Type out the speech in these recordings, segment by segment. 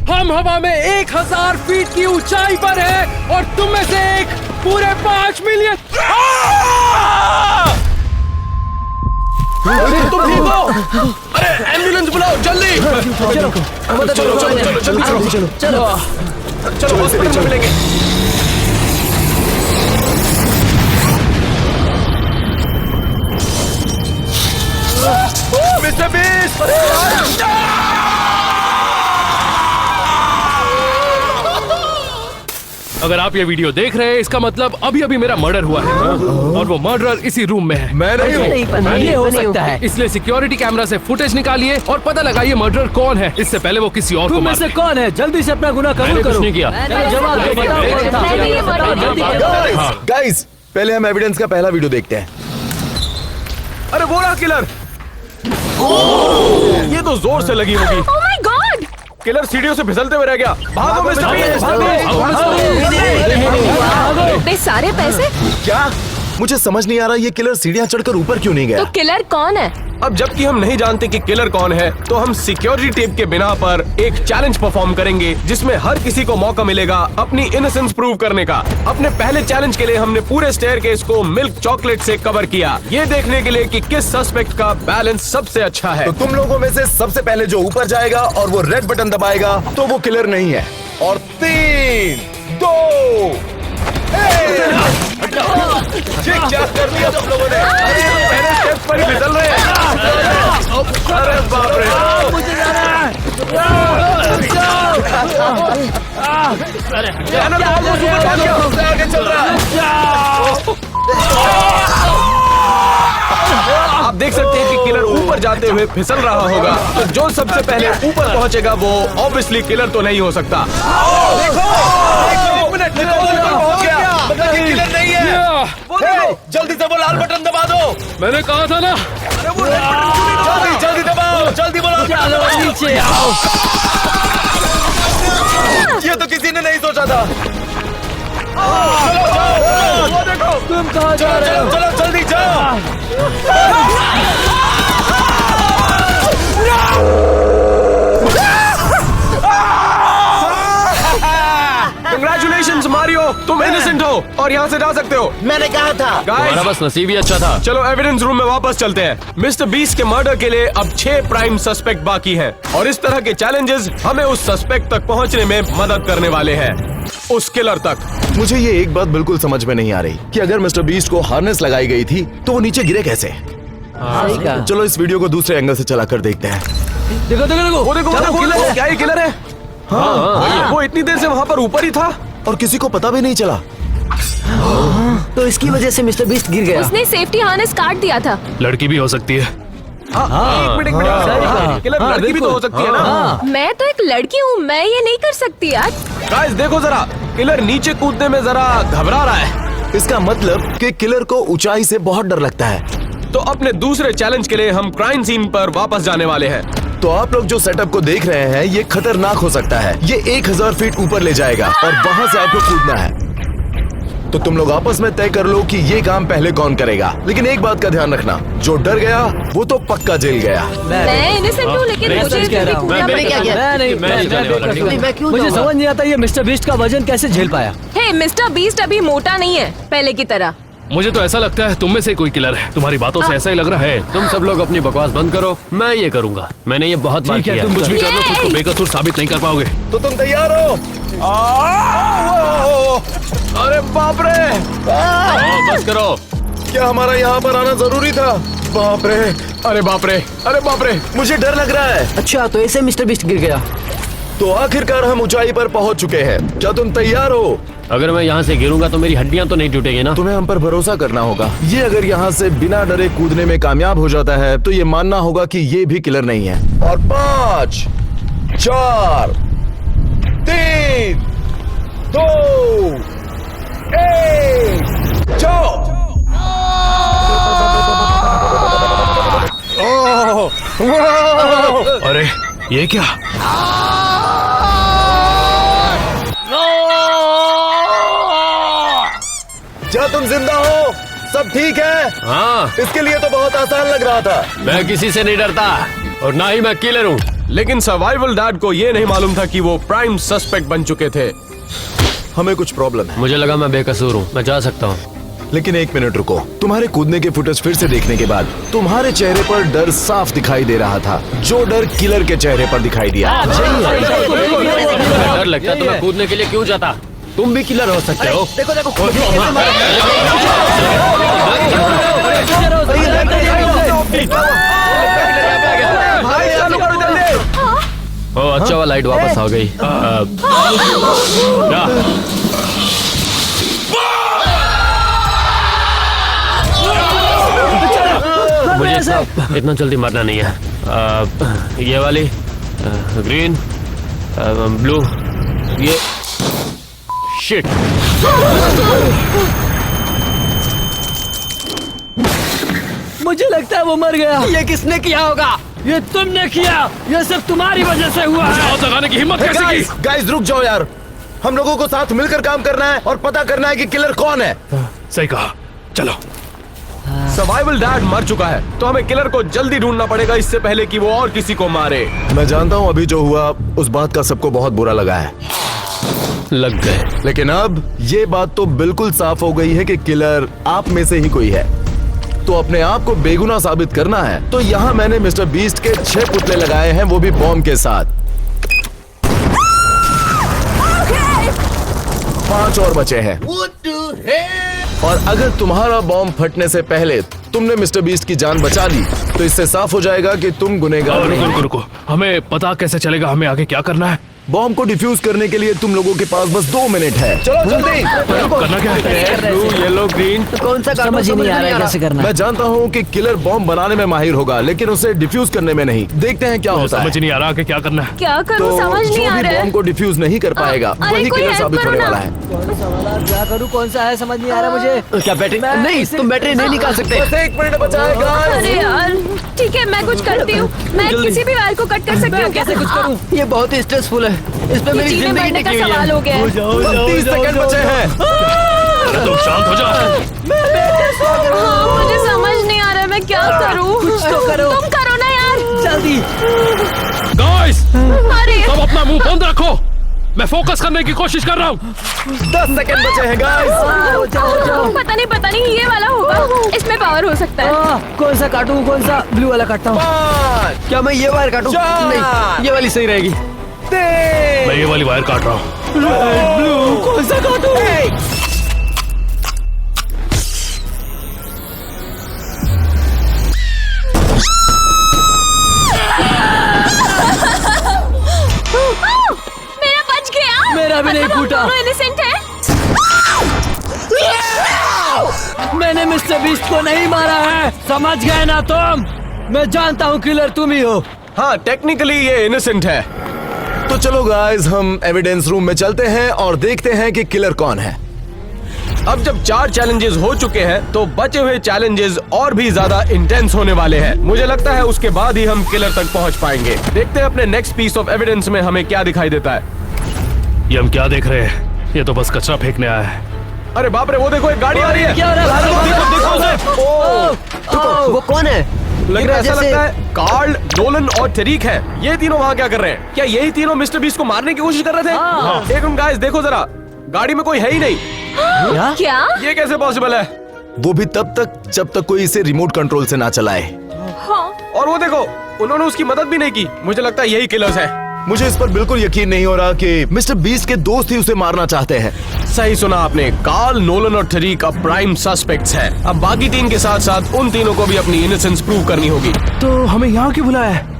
हम हवा में 1000 फीट की ऊंचाई पर है और तुम में से एक पूरे 5 मिलियन। तुम ठीक हो? अरे एम्बुलेंस बुलाओ जल्दी। चलो चलो चलो जल्दी चलो चलो चलो हॉस्पिटल में मिलेंगे। Mister beast! अगर आप ये वीडियो देख रहे हैं इसका मतलब अभी अभी मेरा मर्डर हुआ है और वो मर्डरर इसी रूम में है। मैं नहीं हूँ। नहीं पता, ये हो सकता है। इसलिए सिक्योरिटी कैमरा से फुटेज निकालिए और पता लगाइए मर्डरर कौन है, इससे पहले वो किसी और को तुम में मार से दे। कौन है? जल्दी से अपना गुनाह कबूल करो। नहीं किया। जवाब दो, बताओ कौन था? मैंने ये मर्डर बताओ, जल्दी किया। करो। गाइस पहले हम एविडेंस का पहला वीडियो देखते हैं। अरे वो रहा किलर। ये तो जोर से लगी होगी। Oh my God! किलर सीढ़ियों से फिसलते हुए रह गया। भागो मिस्टर बीस्ट! इतने सारे पैसे? क्या? मुझे समझ नहीं आ रहा ये किलर सीढ़ियां चढ़कर ऊपर क्यों नहीं तो गया? किलर कौन है? अब जबकि हम नहीं जानते कि किलर कौन है, तो हम सिक्योरिटी टेप के बिना पर एक चैलेंज परफॉर्म करेंगे जिसमें हर किसी को मौका मिलेगा अपनी इनोसेंस प्रूव करने का। अपने पहले चैलेंज के लिए हमने पूरे स्टेयरकेस को मिल्क चॉकलेट से कवर किया, ये देखने के लिए कि किस सस्पेक्ट का बैलेंस सबसे अच्छा है। तो तुम लोगों में से सबसे पहले जो ऊपर जाएगा और वो रेड बटन दबाएगा तो वो किलर नहीं है। और 3, 2, 1। ये क्या कर दिया तुम लोगों ने? पहले स्टेप पर ही फिसल रहे हैं। अरे बाप रे! जाना तो ऑलमोस्ट ऊपर पहुंच गया, उससे आगे चल रहा है। आप देख सकते हैं कि किलर ऊपर जाते हुए फिसल रहा होगा, तो जो सबसे पहले ऊपर पहुंचेगा वो ऑब्वियसली किलर तो नहीं हो सकता। एक मिनट, देखो, ऊपर पहुंच गया, मतलब ये किलर नहीं है। हे, जल्दी से वो लाल बटन दबा दो। मैंने कहा था ना। जल्दी जल्दी दबाओ, जल्दी बोलो। नीचे आओ। ये तो किसी ने नहीं सोचा था। वो देखो, तुम कहाँ जा रहे हो? चलो जल्दी जाओ। कंग्रेचुलेशंस मारियो, तुम इनोसेंट हो और यहाँ से जा सकते हो। मैंने कहा था। तुम्हारा बस नसीब ही अच्छा था। चलो एविडेंस रूम में वापस चलते हैं। मिस्टर बीस्ट के मर्डर के लिए अब 6 प्राइम सस्पेक्ट बाकी हैं और इस तरह के चैलेंजेस हमें उस सस्पेक्ट तक पहुंचने में मदद करने वाले हैं, उस किलर तक। मुझे ये एक बात बिल्कुल समझ में नहीं आ रही कि अगर मिस्टर बीस्ट को हार्नेस लगाई गई थी तो वो नीचे गिरे कैसे? सही कहा। चलो इस वीडियो को दूसरे एंगल से चला कर देखते हैं। देखो देखो देखो। वो देखो, चलो, किलर है। क्या ये किलर है? हाँ, वो इतनी देर से वहाँ पर ऊपर ही था और किसी को पता भी नहीं चला। तो इसकी वजह से मिस्टर बीस्ट गिर गया। उसने सेफ्टी हार्नेस काट दिया था। लड़की भी हो सकती है। एक मिनट सही कहा। किलर हाँ, लड़की भी तो हो सकती है ना। हाँ। मैं तो एक लड़की हूँ, मैं ये नहीं कर सकती यार। गाइस देखो जरा, किलर नीचे कूदने में जरा घबरा रहा है। इसका मतलब कि किलर को ऊंचाई से बहुत डर लगता है। तो अपने दूसरे चैलेंज के लिए हम क्राइम सीन पर वापस जाने वाले हैं। तो आप लोग जो सेटअप को देख रहे हैं ये खतरनाक हो सकता है। ये 1000 फीट ऊपर ले जाएगा और वहां से आपको कूदना है। तो तुम लोग आपस में तय कर लो कि ये काम पहले कौन करेगा। लेकिन एक बात का ध्यान रखना, जो डर गया वो तो पक्का जेल गया। मैं इनोसेंट हूँ लेकिन मैं मुझे सच कह रहा हूँ। कूदना पड़ेगा। मैं क्यों मुझे समझ नहीं आता ये मिस्टर बीस्ट का वजन कैसे झेल पाया। हे, मिस्टर बीस्ट अभी मोटा नहीं है पहले की तरह। मुझे तो ऐसा लगता है तुम में से कोई किलर है। तुम्हारी बातों से ऐसा ही लग रहा है। तुम सब लोग अपनी बकवास बंद करो, मैं ये करूंगा। मैंने ये बहुत बार ठीक है, किया। तुम कुछ भी कर लो, खुद को बेकसूर साबित नहीं कर पाओगे। तो तुम तैयार हो? अरे बाप रे! बस करो। क्या हमारा यहाँ पर आना जरूरी था? बाप रे, अरे बाप रे! अरे बाप रे! मुझे डर लग रहा है। अच्छा, तो ऐसे मिस्टर बीस्ट गिर गया। तो आखिरकार हम ऊंचाई पर पहुंच चुके हैं। क्या तुम तैयार हो? अगर मैं यहाँ से गिरूंगा तो मेरी हड्डियां तो नहीं टूटेंगी ना। तुम्हें हम पर भरोसा करना होगा। ये अगर यहाँ से बिना डरे कूदने में कामयाब हो जाता है तो ये मानना होगा कि ये भी किलर नहीं है। और 5, 4, 3, 2, 1, जाओ। अरे ये क्या? क्या तुम जिंदा हो? सब ठीक है? हाँ, इसके लिए तो बहुत आसान लग रहा था। मैं किसी से नहीं डरता और ना ही मैं किलर हूँ। लेकिन सर्वाइवल डैड को ये नहीं मालूम था कि वो प्राइम सस्पेक्ट बन चुके थे। हमें कुछ प्रॉब्लम है, मुझे लगा मैं बेकसूर हूँ, मैं जा सकता हूँ। लेकिन एक मिनट रुको। तुम्हारे कूदने के फुटेज फिर से देखने के बाद तुम्हारे चेहरे पर डर साफ दिखाई दे रहा था, जो डर किलर के चेहरे पर दिखाई दिया। डर लगता तो मैं कूदने के लिए क्यों जाता? तुम भी किलर हो सकते हो। देखो देखो ओ अच्छा हुआ लाइट वापस आ गई। क्या? मुझे इतना जल्दी मरना नहीं है। ये वाली ग्रीन, ब्लू, ये शिट। मुझे लगता है वो मर गया। ये किसने किया होगा? ये तुमने किया। ये सब तुम्हारी वजह से हुआ है। हाथ लगाने की हिम्मत कैसे की? गाइस रुक जाओ यार, हम लोगों को साथ मिलकर काम करना है और पता करना है कि किलर कौन है। सही कहा, चलो। सर्वाइवल डैड मर चुका है, तो हमें किलर को जल्दी ढूंढना पड़ेगा इससे पहले कि वो और किसी को मारे। मैं जानता हूँ अभी जो हुआ उस बात का सबको बहुत बुरा लगा है, लग गए। लेकिन अब ये बात तो बिल्कुल साफ हो गई है कि किलर आप में से ही कोई है। तो अपने आप को बेगुनाह साबित करना है, तो यहाँ मैंने मिस्टर बीस्ट के 6 पुतले लगाए हैं, वो भी बॉम्ब के साथ। 5 और बचे हैं। और अगर तुम्हारा बॉम्ब फटने से पहले तुमने मिस्टर बीस्ट की जान बचा ली, तो इससे साफ हो जाएगा कि तुम गुनहगार नहीं। रुको रुको, हमें पता कैसे चलेगा हमें आगे क्या करना है? बॉम्ब को डिफ्यूज करने के लिए तुम लोगों के पास बस 2 मिनट है। चलो जल्दी। करना क्या है? Blue, yellow, green. कौन सा समझ ही नहीं आ रहा है कैसे करना है। मैं जानता हूँ कि किलर बॉम्ब बनाने में माहिर होगा, लेकिन उसे डिफ्यूज करने में नहीं। देखते हैं क्या होता है। समझ नहीं आ रहा कि क्या करना है। क्या तो करूँ समझ जो नहीं आ भी रहा है। बॉम्ब को डिफ्यूज नहीं कर पाएगा अरे वही कोई किलर हेल्प साबित करो होने ना। वाला है। कौन सा वाला क्या करूँ, कौन सा है समझ नहीं आ रहा मुझे। क्या बैटरी नहीं, तुम बैटरी नहीं निकाल सकते। बस 1 मिनट बचा है guys। अरे यार ठीक है, मैं कुछ करती हूँ। मैं किसी भी वायर को कट कर सकती हूँ। कैसे कुछ करूँ? ये बहुत ही स्ट्रेसफुल है, इस पे मेरी जीने जिंदगी मरने का टिकी हुई सवाल है। हो गया है। 30 सेकंड बचे हैं। अरे तुम शांत हो जाओ। हाँ, मुझे समझ नहीं आ रहा है मैं क्या करूँ। कुछ तो करो। तुम करो ना यार। जल्दी। गाइस, अरे सब अपना मुंह बंद रखो, मैं फोकस करने की कोशिश कर रहा हूँ। 10 सेकंड बचे हैं गाइस। जाओ। पता नहीं ये वाला होगा, इसमें पावर हो सकता है। कौन सा काटूं, कौन सा ब्लू वाला काटता हूँ? 5 क्या मैं ये वायर काटूं? 4 नहीं, ये वाली सही रहेगी। 3 मैं ये वाली वायर काट रहा हूँ। ब्लू कौन सा काटूं? मेरा बच गया। मेरा भी नहीं मतलब हम फूटा। दोनों innocent हैं। मैंने मिस्टर बीस्ट को नहीं मारा है, समझ गए ना तुम? मैं जानता हूँ किलर तुम ही हो। हाँ, टेक्निकली ये इनोसेंट है। तो चलो गाइस, हम एविडेंस रूम में चलते हैं और देखते हैं कि किलर कौन है। अब जब 4 चैलेंजेस हो चुके हैं, तो बचे हुए चैलेंजेस और भी ज्यादा इंटेंस होने वाले हैं। मुझे लगता है उसके बाद ही हम किलर तक पहुंच पाएंगे। देखते हैं अपने नेक्स्ट पीस ऑफ एविडेंस में हमें क्या दिखाई देता है। ये हम क्या देख रहे हैं? ये तो बस कचरा फेंकने आया है। अरे बाप रे, वो देखो एक गाड़ी आ रही है। क्या हो रहा है? देखो उसे। वो कौन है? लग रहा है, ऐसा लगता है कार्ल, नोलन और टरीक है। ये तीनों वहाँ क्या कर रहे हैं? क्या यही तीनों मिस्टर बीस्ट को मारने की कोशिश कर रहे थे? एक मिनट गाइस, देखो जरा, गाड़ी में कोई है ही नहीं। क्या? ये कैसे पॉसिबल है? वो भी तब तक जब तक कोई इसे रिमोट कंट्रोल से ना चलाए। हाँ। और वो देखो, उन्होंने उसकी मदद भी नहीं की। मुझे लगता है यही किलर्स है। मुझे इस पर बिल्कुल यकीन नहीं हो रहा कि मिस्टर बीस्ट के दोस्त ही उसे मारना चाहते हैं। सही सुना आपने, कार्ल, नोलन और टरीक अब प्राइम सस्पेक्ट्स हैं। अब बाकी 3 के साथ साथ उन तीनों को भी अपनी इनोसेंस प्रूव करनी होगी। तो हमें यहाँ क्यों बुलाया है?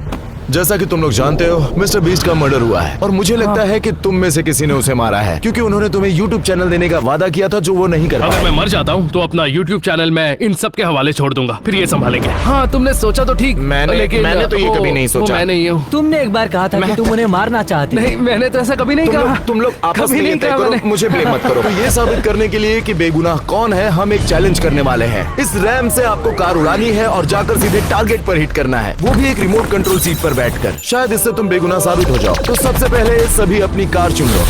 जैसा कि तुम लोग जानते हो, मिस्टर बीस्ट का मर्डर हुआ है और मुझे लगता है कि तुम में से किसी ने उसे मारा है, क्योंकि उन्होंने तुम्हें YouTube चैनल देने का वादा किया था जो वो नहीं कर अगर पाए। मैं मर जाता हूँ तो अपना YouTube चैनल मैं इन सब के हवाले छोड़ दूंगा, फिर ये संभालेंगे। हाँ, तुमने सोचा तो ठीक, मैंने तो ये कभी नहीं सोचा। मैं नहीं हूँ। तुमने एक बार कहा था कि तुम उन्हें मारना चाहते। नहीं, मैंने तो ऐसा कभी नहीं कहा। तुम लोग आपस कभी में नहीं ये तय कहा करो, मैंने। मुझे ब्लेम मत करो। तो ये साबित करने के लिए कि बेगुनाह कौन है, हम एक चैलेंज करने वाले हैं। इस रैम से आपको कार उड़ानी है और जाकर सीधे टारगेट पर हिट करना है, वो भी एक रिमोट कंट्रोल सीट पर बैठकर। शायद इससे तुम बेगुनाह साबित हो जाओ। तो सबसे पहले सभी अपनी कार चुन लो।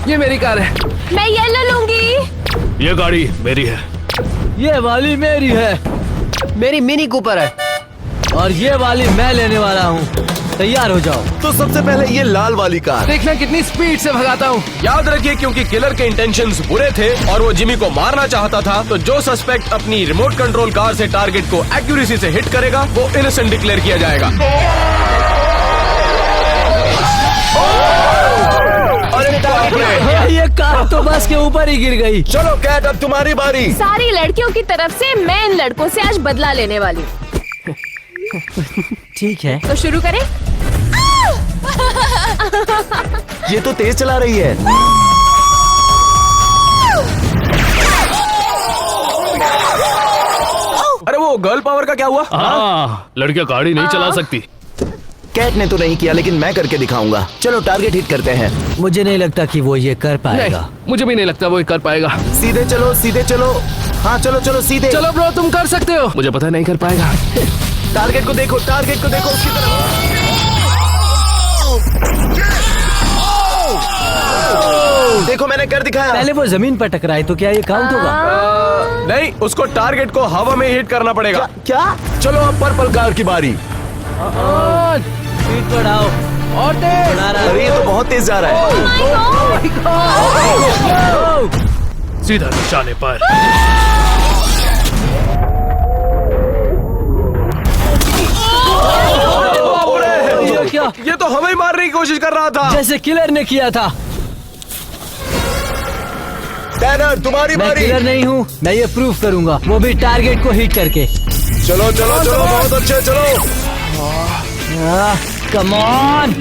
ये मेरी कार है। मैं येलो लूंगी। ये गाड़ी मेरी है। ये वाली मेरी है। मेरी मिनी कूपर है और ये वाली मैं लेने वाला हूँ। तैयार हो जाओ। तो सबसे पहले ये लाल वाली कार। देखना कितनी स्पीड से भगाता हूँ। याद रखिए, क्योंकि किलर के इंटेंशंस बुरे थे और वो जिमी को मारना चाहता था, तो जो सस्पेक्ट अपनी रिमोट कंट्रोल कार से टारगेट को एक्यूरेसी से हिट करेगा वो इनोसेंट डिक्लेयर किया जाएगा। ये कार तो बस के ऊपर ही गिर गई। चलो कैट, अब तुम्हारी बारी। सारी लड़कियों की तरफ से मैं इन लड़कों से आज बदला लेने वाली हूँ। ठीक है, तो शुरू करें। ये तो तेज चला रही है। अरे वो गर्ल पावर का क्या हुआ? हाँ, लड़कियां गाड़ी नहीं चला सकती। कैट ने तो नहीं किया, लेकिन मैं करके दिखाऊंगा। चलो टारगेट हिट करते हैं। मुझे नहीं लगता कि वो ये कर पाएगा। नहीं, मुझे भी नहीं लगता वो ये कर पाएगा। सीधे चलो, सीधे चलो। हाँ चलो चलो सीधे। चलो ब्रो, तुम कर सकते हो। मुझे पता नहीं कर पाएगा। टारगेट को देखो, टारगेट को देखो, उसकी तरफ। देखो मैंने कर दिखाया। पहले वो जमीन पर टकराए तो क्या ये काउंट होगा? नहीं, उसको टारगेट को हवा में हिट करना पड़ेगा। क्या? चलो अब पर्पल कार की बारी। स्पीड बढ़ाओ और तेज। अरे ये तो बहुत तेज जा रहा है। सीधा निशाने पर। ये क्या? ये तो हमें ही मारने की कोशिश कर रहा था। जैसे किलर ने किया था। टैनर तुम्हारी मैं बारी। किलर नहीं हूँ, मैं ये प्रूफ करूंगा, वो भी टारगेट को हिट करके। चलो चलो चलो, बहुत अच्छे, चलो। Come on.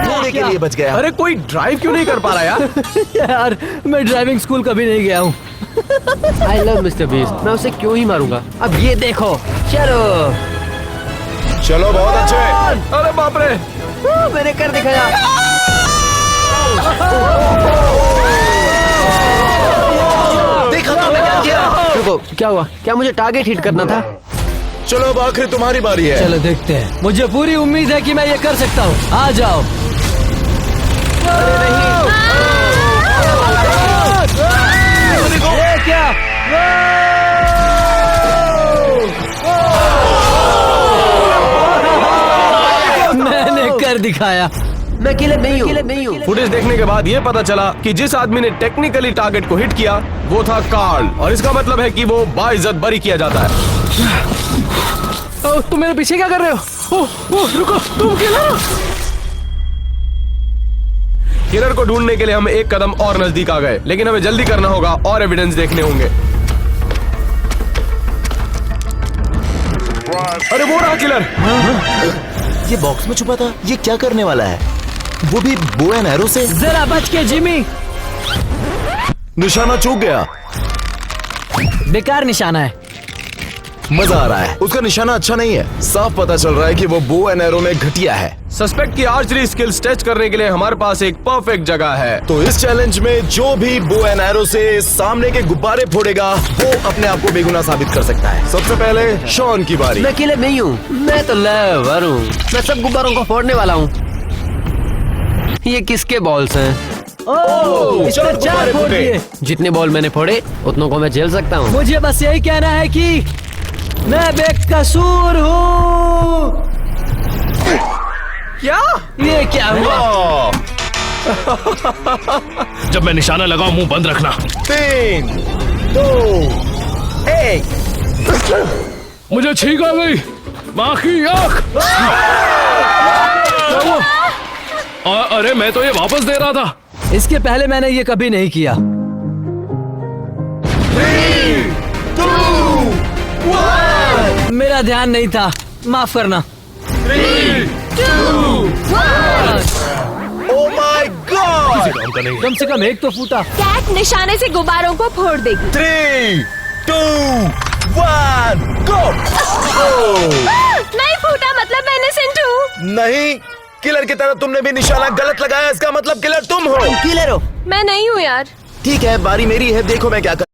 थोड़े के लिए बच गया। अरे कोई ड्राइव क्यों नहीं कर पा रहा यार? यार मैं ड्राइविंग स्कूल कभी नहीं गया हूँ। आई लव मिस्टर बीस्ट, मैं उसे क्यों ही मारूंगा। अब ये देखो, चलो। चलो बहुत अच्छे। अरे बाप रे, मैंने कर दिखाया। देखा तुमने क्या किया? रुको, क्या हुआ? क्या मुझे टारगेट हिट करना था? चलो अब आखिरी तुम्हारी बारी है। चलो देखते हैं। मुझे पूरी उम्मीद है कि मैं ये कर सकता हूँ। आ जाओ। ये क्या? मैंने कर दिखाया। मैं किलर नहीं हूँ। फुटेज देखने के बाद ये पता चला कि जिस आदमी ने टेक्निकली टारगेट को हिट किया वो था कार्ल, और इसका मतलब है कि वो बाइज्जत बरी किया जाता है। तुम मेरे पीछे क्या कर रहे हो? रुको, तुम किलर। किलर को ढूंढने के लिए हम एक कदम और नजदीक आ गए, लेकिन हमें जल्दी करना होगा और एविडेंस देखने होंगे। अरे वो रहा किलर। ये बॉक्स में छुपा था। ये क्या करने वाला है? वो भी बो एंड एरो से। जरा बच के जिमी। निशाना चूक गया। बेकार निशाना है। मजा आ रहा है। उसका निशाना अच्छा नहीं है। साफ पता चल रहा है कि वो बो एंड एरो में घटिया है। सस्पेक्ट की आर्चरी स्किल्स टेस्ट करने के लिए हमारे पास एक परफेक्ट जगह है। तो इस चैलेंज में जो भी बो एंड एरो से सामने के गुब्बारे फोड़ेगा वो अपने आप को बेगुनाह साबित कर सकता है। सबसे पहले शॉन की बारी। मैं किलर नहीं हूँ, मैं तो लेवर हूँ। मैं सब गुब्बारों को फोड़ने वाला हूँ। ये किसके बॉल्स हैं? ओह, इसने चलो, 4 फोड़ फुटे। दिए। जितने बॉल मैंने फोड़े उतनों को मैं झेल सकता हूँ। मुझे बस यही कहना है कि मैं बेकसूर हूँ। क्या? ये क्या हुआ? जब मैं निशाना लगाऊं मुंह बंद रखना। 3, 2, 1। मुझे छींक आ गई। माँ की आँख। अरे मैं तो ये वापस दे रहा था। इसके पहले मैंने ये कभी नहीं किया। 3, 2, 1। मेरा ध्यान नहीं था, माफ करना। 3, 2, 1। Oh my God! कम से कम एक तो फूटा। कैट निशाने से गुब्बारों को फोड़ देगी। 3, 2, 1, गो! नहीं फूटा मतलब मैं इनोसेंट हूँ। नहीं, किलर की तरह तुमने भी निशाना गलत लगाया। इसका मतलब किलर तुम हो। किलर हो? मैं नहीं हूँ यार। ठीक है, बारी मेरी है। देखो मैं क्या कर।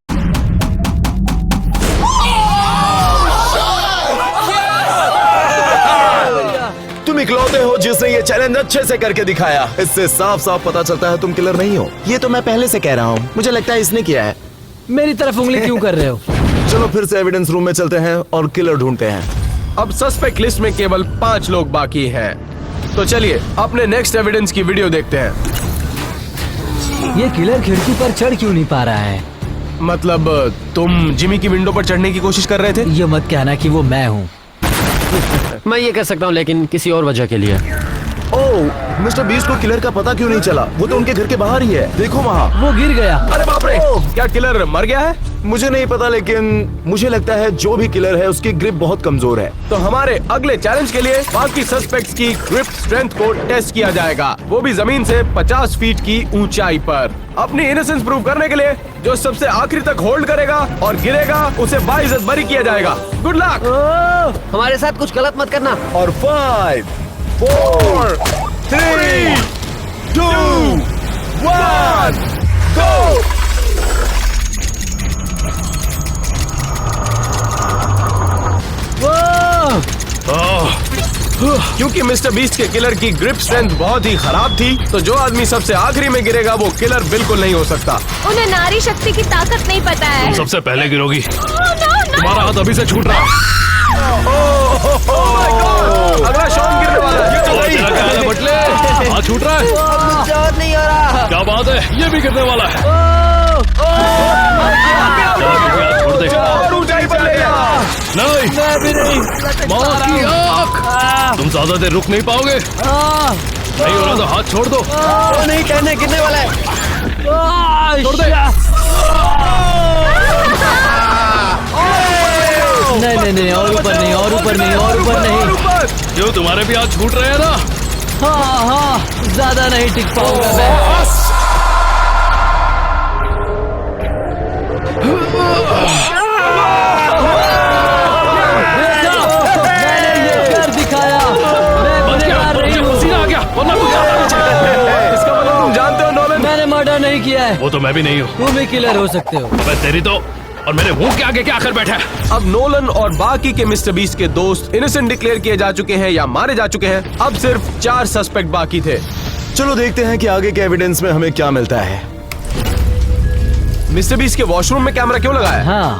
तुम इकलौते हो जिसने ये चैलेंज अच्छे से करके दिखाया। इससे साफ साफ पता चलता है तुम किलर नहीं हो। ये तो मैं पहले से कह रहा हूँ। मुझे लगता है इसने किया है। मेरी तरफ उंगली क्यों कर रहे हो? चलो फिर से एविडेंस रूम में चलते हैं और किलर ढूंढते हैं। अब सस्पेक्ट लिस्ट में केवल 5 लोग बाकी हैं। तो चलिए अपने नेक्स्ट एविडेंस की वीडियो देखते हैं। ये किलर खिड़की पर चढ़ क्यों नहीं पा रहा है? मतलब तुम जिमी की विंडो पर चढ़ने की कोशिश कर रहे थे? ये मत कहना कि वो मैं हूँ। मैं ये कर सकता हूँ, लेकिन किसी और वजह के लिए। ओह, मिस्टर बीस्ट को किलर का पता क्यों नहीं चला? वो तो उनके घर के बाहर ही है, देखो वहाँ। वो गिर गया। अरे बाप रे, क्या किलर मर गया है? मुझे नहीं पता, लेकिन मुझे लगता है जो भी किलर है उसकी ग्रिप बहुत कमजोर है। तो हमारे अगले चैलेंज के लिए बाकी सस्पेक्ट्स की ग्रिप स्ट्रेंथ को टेस्ट किया जाएगा, वो भी जमीन से 50 फीट की ऊंचाई पर। अपनी इनोसेंस प्रूव करने के लिए जो सबसे आखिरी तक होल्ड करेगा और गिरेगा उसे बाइज्जत बरी किया जाएगा। Good luck. हमारे साथ कुछ गलत मत करना। और 5, 4, 3, 2, 1, गो! क्योंकि मिस्टर बीस्ट के किलर की ग्रिप स्ट्रेंथ बहुत ही खराब थी, तो जो आदमी सबसे आखिरी में गिरेगा वो किलर बिल्कुल नहीं हो सकता। उन्हें नारी शक्ति की ताकत नहीं पता है। सबसे पहले गिरोगी। तुम्हारा हाथ अभी से छूट रहा है। अगला शॉन गिरने वाला है। और तेरा क्या हाल है बटले? हाथ छूट रहा है। और नहीं हो रहा। क्या बात है, ये भी गिरने वाला है। छोड़ दे। और ऊंचाई पर ले जा। नहीं, मैं भी नहीं। माँ की आँख। तुम ज्यादा देर रुक नहीं पाओगे। नहीं हो रहा तो हाथ छोड़ दो। वो नहीं कहने गिरने वाला है। छोड़ दे। नहीं नहीं, और ऊपर नहीं, और ऊपर नहीं, और ऊपर नहीं। क्यों, तुम्हारे भी हाथ छूट रहे हैं ना? हाँ हाँ, ज्यादा नहीं टिक पाऊंगा मैं। मैंने ये कर दिखाया। मैं बच गया, गुनहगार नहीं हूँ। पसीना आ गया, वरना कुछ ज्यादा नहीं चलता। इसका मतलब तुम जानते हो नोलन? मैंने मर्डर नहीं किया है। वो तो मैं भी नहीं हूँ। तुम भी किलर हो सकते हो। मैं तेरी तो, और मेरे मुंह के आगे क्या आकर बैठा है? अब नोलन और बाकी के मिस्टर बीस्ट के दोस्त इनोसेंट डिक्लेयर किए जा चुके हैं या मारे जा चुके हैं। अब सिर्फ 4 सस्पेक्ट बाकी थे। चलो देखते हैं कि आगे के एविडेंस में हमें क्या मिलता है। मिस्टर बीस्ट के वॉशरूम में कैमरा क्यों लगा है? हाँ,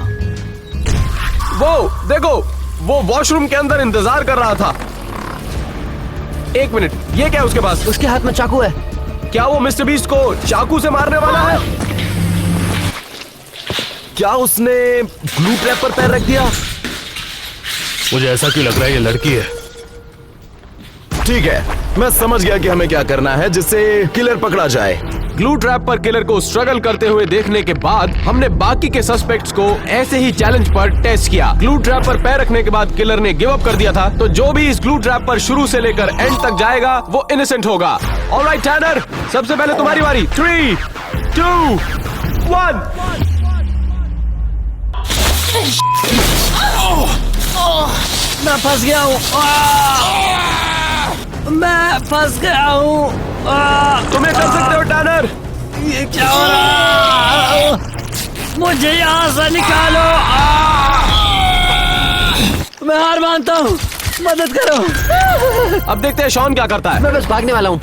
वो देखो, वो वॉशरूम के अंदर इंतजार कर रहा था। 1 मिनट, ये क्या है उसके पास? उसके हाथ में चाकू है। क्या वो मिस्टर बीस्ट को चाकू से मारने वाला है? क्या उसने ग्लू ट्रैप पर पैर रख दिया? मुझे ऐसा क्यों लग रहा है ये लड़की है। ठीक है, मैं समझ गया कि हमें क्या करना है जिससे किलर पकड़ा जाए। ग्लू ट्रैप पर किलर को स्ट्रगल करते हुए देखने के बाद हमने बाकी के सस्पेक्ट्स को ऐसे ही चैलेंज पर टेस्ट किया। ग्लू ट्रैप पर पैर रखने के बाद किलर ने गिव अप कर दिया था, तो जो भी इस ग्लू ट्रैप पर शुरू से लेकर एंड तक जाएगा वो इनोसेंट होगा। ऑलराइट टैनर, सबसे पहले तुम्हारी बारी। 3, 2, 1। मैं फंस गया हूँ। मैं फंस गया हूँ। तुम्हें कर सकते हो टैनर। ये क्या हो रहा है? मुझे यहाँ से निकालो। मैं हार मानता हूँ, मदद करो। अब देखते हैं शॉन क्या करता है। मैं बस भागने वाला हूँ।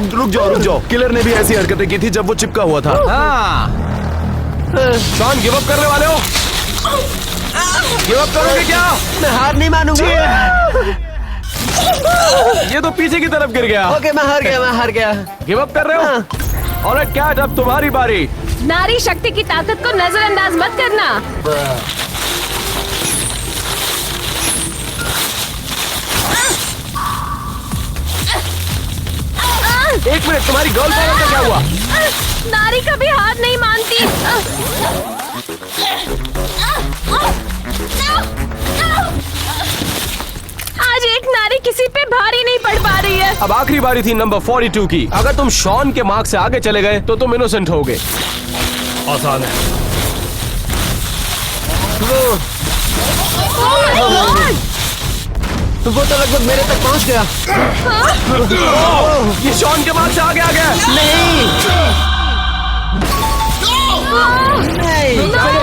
रुक जाओ। किलर ने भी ऐसी हरकतें की थी जब वो चिपका हुआ था। हाँ, शॉन गिव अप करने वाले हो? गिव अप करोगे क्या? मैं हार नहीं मानूंगा। ये तो पीछे की तरफ गिर गया। ओके, मैं हार गया। गिव अप कर रहे हो? ऑलराइट कैट, अब तुम्हारी बारी। नारी शक्ति की ताकत को नजरअंदाज मत करना। एक मिनट, तुम्हारी गर्ल पावर का क्या हुआ? नारी कभी हार नहीं मानती। आज एक नारी किसी पे भारी नहीं पड़ पा रही है। अब आखिरी बारी थी नंबर 42 की। अगर तुम शॉन के मार्क से आगे चले गए तो तुम इनोसेंट होगे। आसान है। वो तो लगभग मेरे तक पहुंच गया। ये शॉन के मार्क से आगे आ गया। नहीं।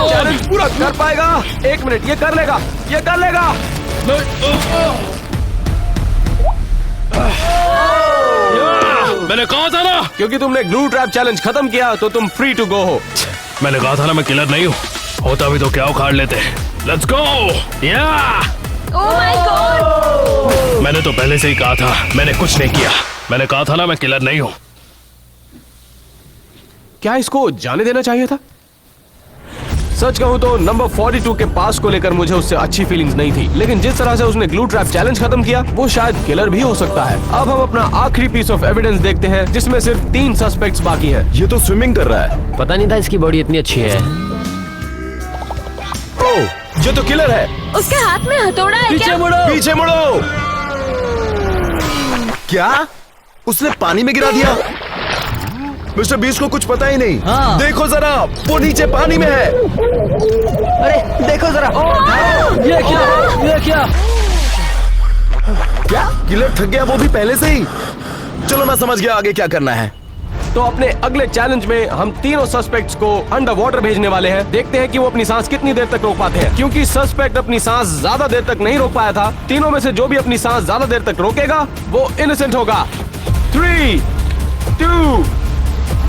चैलेंज पूरा कर पाएगा? 1 मिनट, ये कर लेगा। मैंने कहा था ना, क्योंकि तुमने ग्लू ट्रैप चैलेंज खत्म किया तो तुम फ्री टू गो हो। मैंने कहा था ना मैं किलर नहीं हूँ। होता भी तो क्या उखाड़ लेते। Let's go. या ओह माय गॉड। मैंने तो पहले से ही कहा था, मैंने कुछ नहीं किया। मैंने कहा था ना मैं किलर नहीं हूँ। क्या इसको जाने देना चाहिए था? सच कहूं तो नंबर 42 के पास को लेकर मुझे उससे अच्छी फीलिंग्स नहीं थी, लेकिन जिस तरह से उसने ग्लू ट्रैप चैलेंज खत्म किया वो शायद किलर भी हो सकता है। अब हम अपना आखिरी पीस ऑफ एविडेंस देखते हैं जिसमें सिर्फ 3 सस्पेक्ट्स बाकी हैं। ये तो स्विमिंग कर रहा है। पता नहीं था इसकी बॉडी इतनी अच्छी है। ओह, ये तो किलर है। उसके हाथ में हथौड़ा है पीछे क्या? मुड़ो। पीछे मुड़ो। क्या? उसने पानी में गिरा दिया? मिस्टर बीस्ट को कुछ पता ही नहीं। हाँ। देखो जरा, वो नीचे पानी में है। अरे देखो जरा। ये क्या? क्या किलर थक गया, वो भी पहले से ही? चलो मैं समझ गया आगे क्या करना है। तो अपने अगले चैलेंज में हम तीनों सस्पेक्ट्स को अंडर वाटर भेजने वाले हैं। देखते हैं कि वो अपनी सांस कितनी देर तक रोक पाते हैं, क्योंकि सस्पेक्ट अपनी सांस ज्यादा देर तक नहीं रोक पाया था। तीनों में से जो भी अपनी सांस ज्यादा देर तक रोकेगा वो इनोसेंट होगा। 3, 2,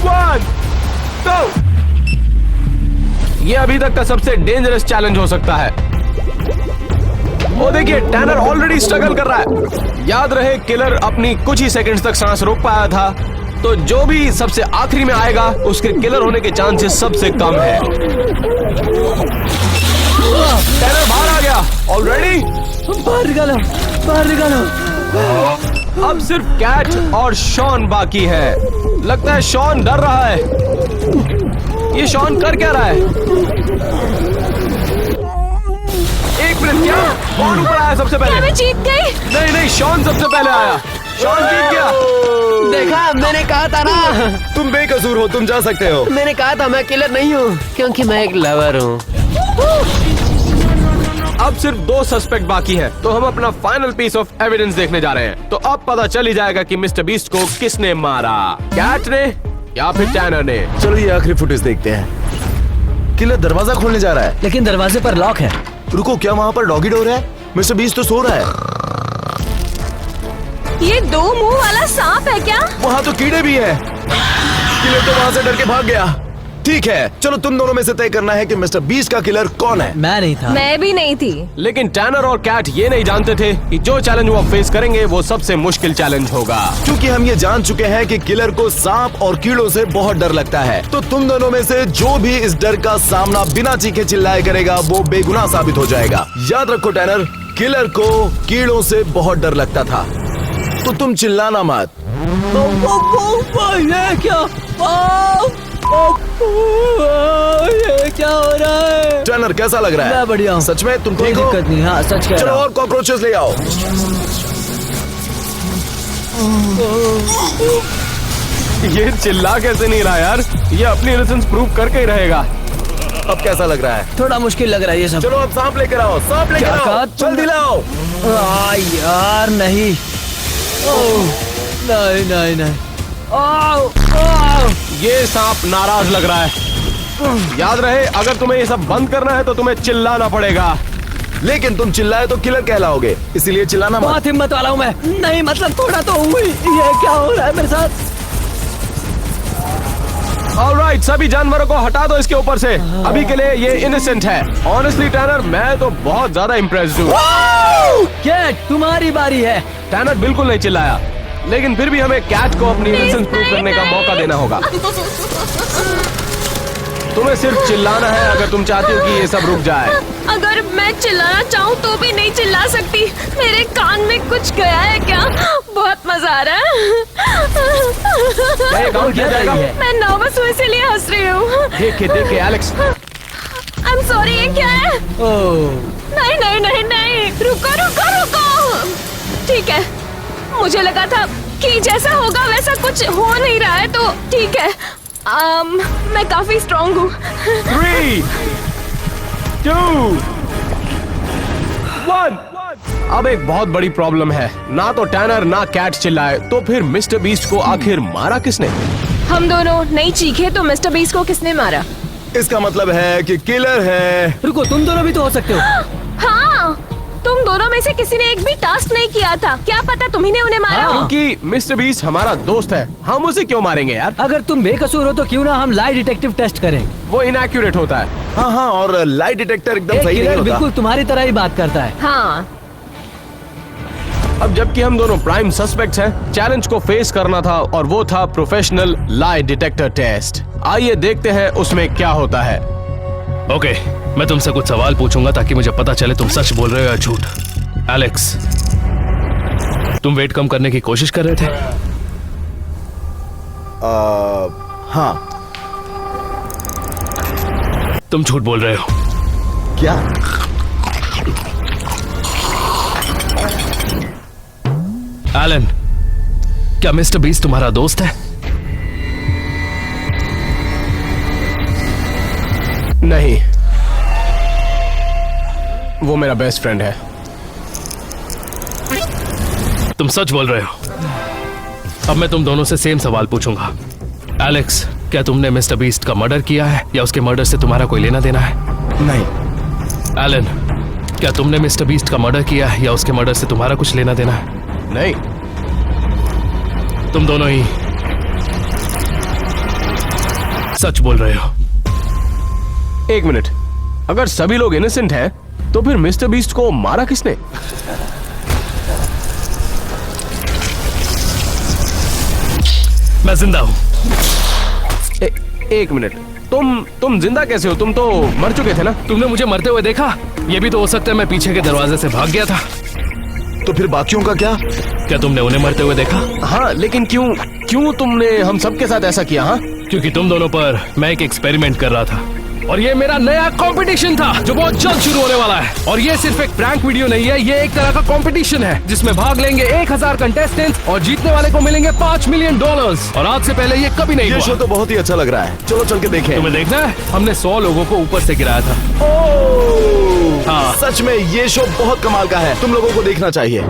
1, go! ये अभी तक का सबसे डेंजरस चैलेंज हो सकता है। वो देखिए, टैनर ऑलरेडी स्ट्रगल कर रहा है। याद रहे, किलर अपनी कुछ ही सेकंड्स तक सांस रोक पाया था, तो जो भी सबसे आखिरी में आएगा उसके किलर होने के चांसेस सबसे कम है। टैनर बाहर आ गया ऑलरेडी। बाहर निकालो। अब सिर्फ कैट और शॉन बाकी है। लगता है शॉन डर रहा है। ये शॉन कर क्या रहा है? एक मिनट, क्या कौन ऊपर आया सबसे क्या पहले? मैं जीत गई? नहीं, शॉन सबसे पहले आया। शॉन जीत गया। देखा, मैंने कहा था ना। तुम बेकसूर हो, तुम जा सकते हो। मैंने कहा था मैं किलर नहीं हूँ, क्योंकि मैं एक लवर हूँ। अब सिर्फ 2 सस्पेक्ट बाकी हैं, तो हम अपना फाइनल पीस ऑफ एविडेंस देखने जा रहे हैं। तो अब पता चल ही जाएगा कि मिस्टर बीस्ट को किसने मारा, कैट ने या फिर टैनर ने। चलो ये आखिरी फुटेज देखते हैं। किलर दरवाजा खोलने जा रहा है। लेकिन दरवाजे पर लॉक है। रुको, क्या वहाँ पर डॉगी डोर है? मिस्टर बीस्ट तो सो रहा है। ये 2 मुंह वाला सांप है क्या? वहाँ तो कीड़े भी हैं। किलर तो वहाँ से डर के भाग गया। ठीक है, चलो तुम दोनों में से तय करना है कि मिस्टर बीस्ट का किलर कौन है। मैं नहीं था। मैं भी नहीं थी। लेकिन टैनर और कैट ये नहीं जानते थे कि जो चैलेंज वो फेस करेंगे वो सबसे मुश्किल चैलेंज होगा। क्योंकि हम ये जान चुके हैं कि किलर को सांप और कीड़ों से बहुत डर लगता है, तो तुम दोनों में से जो भी इस डर का सामना बिना चीखे चिल्लाए करेगा वो बेगुनाह साबित हो जाएगा। याद रखो टैनर, किलर को कीड़ों से बहुत डर लगता था, तो तुम चिल्लाना मत। ये क्या? ये क्या हो रहा है? टैनर कैसा लग रहा है? मैं बढ़िया हूँ। सच में तुम कोई ठीक हो? दिक्कत नहीं। हाँ, सच कह चलो रहा हूँ। और कॉकरोचेस ले आओ। ये चिल्ला कैसे नहीं रहा यार? ये अपनी इनोसेंस प्रूव करके ही रहेगा। अब कैसा लग रहा है? थोड़ा मुश्किल लग रहा है ये सब। चलो अब सांप लेकर आओ, सांप लेकर क्या आओ, कहा जल्दी लाओ। यार नहीं। ओह, नहीं। ये सांप नाराज लग रहा है। याद रहे, अगर तुम्हें ये सब बंद करना है तो तुम्हें चिल्लाना पड़ेगा। लेकिन तुम चिल्लाए तो किलर कहलाओगे, इसलिए चिल्लाना मत। बहुत हिम्मत वाला हूँ मैं। नहीं, मतलब थोड़ा तो हुई। ये क्या हो रहा है मेरे साथ? ऑलराइट, सभी जानवरों को हटा दो इसके ऊपर से। अभी के लिए ये इनोसेंट है। ऑनेस्टली टैनर, मैं तो बहुत ज्यादा इम्प्रेस्ड हूँ। कैट, तुम्हारी बारी है। टैनर बिल्कुल नहीं चिल्लाया, लेकिन फिर भी हमें कैट को अपनी इनोसेंस प्रूव करने का मौका देना होगा। तुम्हें सिर्फ चिल्लाना है अगर तुम चाहती हो कि ये सब रुक जाए। अगर मैं चिल्लाना चाहूँ तो भी नहीं चिल्ला सकती। मेरे कान में कुछ गया है क्या? बहुत मजा आ रहा है। क्या ये काउंट किया जाएगा? मैं नर्वस हूँ इसीलिए हंस रही हूँ। देखे एलेक्स। आई एम सॉरी, ये क्या है? नहीं, रुको। ठीक है, मुझे लगा था कि जैसा होगा वैसा कुछ हो नहीं रहा है, तो ठीक है। मैं काफी स्ट्रॉन्ग हूँ। 3, 2, 1। अब एक बहुत बड़ी प्रॉब्लम है। ना तो टैनर ना कैट चिल्लाए, तो फिर मिस्टर बीस्ट को आखिर मारा किसने? हम दोनों नहीं चीखे तो मिस्टर बीस्ट को किसने मारा? इसका मतलब है कि किलर है। रुको, तुम दोनों भी तो हो सकते हो। हाँ, तुम दोनों में से किसी ने एक भी टास्क नहीं किया था। क्या पता तुम्ही ने उन्हें मारा हो। क्योंकि मिस्टर बीस्ट हमारा दोस्त है, हम उसे क्यों मारेंगे यार? अगर तुम बेकसूर हो तो क्यों ना हम लाई डिटेक्टिव टेस्ट करें। वो इनएक्यूरेट होता है। हाँ हाँ, और लाई डिटेक्टर एकदम एक सही नहीं किलर होता। बिल्कुल तुम्हारी तरह ही बात करता है। हाँ, अब जबकि हम दोनों प्राइम सस्पेक्ट्स हैं, चैलेंज को फेस करना था और वो था प्रोफेशनल लाई डिटेक्टर टेस्ट। आइए देखते हैं उसमें क्या होता है। ओके, मैं तुमसे कुछ सवाल पूछूंगा ताकि मुझे पता चले तुम सच बोल रहे हो या झूठ। एलेक्स, तुम वेट कम करने की कोशिश कर रहे थे? हाँ। तुम झूठ बोल रहे हो। क्या? एलन, क्या मिस्टर बीस्ट तुम्हारा दोस्त है? नहीं, वो मेरा बेस्ट फ्रेंड है। तुम सच बोल रहे हो। अब मैं तुम दोनों से सेम सवाल पूछूंगा। एलेक्स, क्या तुमने मिस्टर बीस्ट का मर्डर किया है या उसके मर्डर से तुम्हारा कोई लेना देना है? नहीं। एलन, क्या तुमने मिस्टर बीस्ट का मर्डर किया है या उसके मर्डर से तुम्हारा कुछ लेना देना है? नहीं। तुम दोनों ही सच बोल रहे हो। एक मिनट, अगर सभी लोग इनोसेंट हैं, तो फिर मिस्टर बीस्ट को मारा किसने? मैं जिंदा हूं। एक मिनट, तुम जिंदा कैसे हो? तुम तो मर चुके थे ना? तुमने मुझे मरते हुए देखा? ये भी तो हो सकता है मैं पीछे के दरवाजे से भाग गया था। तो फिर बाकियों का क्या? क्या तुमने उन्हें मरते हुए देखा? हाँ, लेकिन क्यों तुमने हम सबके साथ ऐसा किया? हाँ, क्योंकि तुम दोनों पर मैं एक एक्सपेरिमेंट कर रहा था और ये मेरा नया कंपटीशन था जो बहुत जल्द शुरू होने वाला है। और ये सिर्फ एक प्रैंक वीडियो नहीं है, ये एक तरह का कंपटीशन है जिसमें भाग लेंगे 1000 कंटेस्टेंट्स और जीतने वाले को मिलेंगे $5 मिलियन। और आज से पहले ये कभी नहीं ये हुआ। शो तो बहुत ही अच्छा लग रहा है, चलो चल के देखें। तुम्हें देखना है? हमने 100 लोगों को ऊपर से गिराया था। ओह! हाँ। सच में ये शो बहुत कमाल का है, तुम लोगों को देखना चाहिए।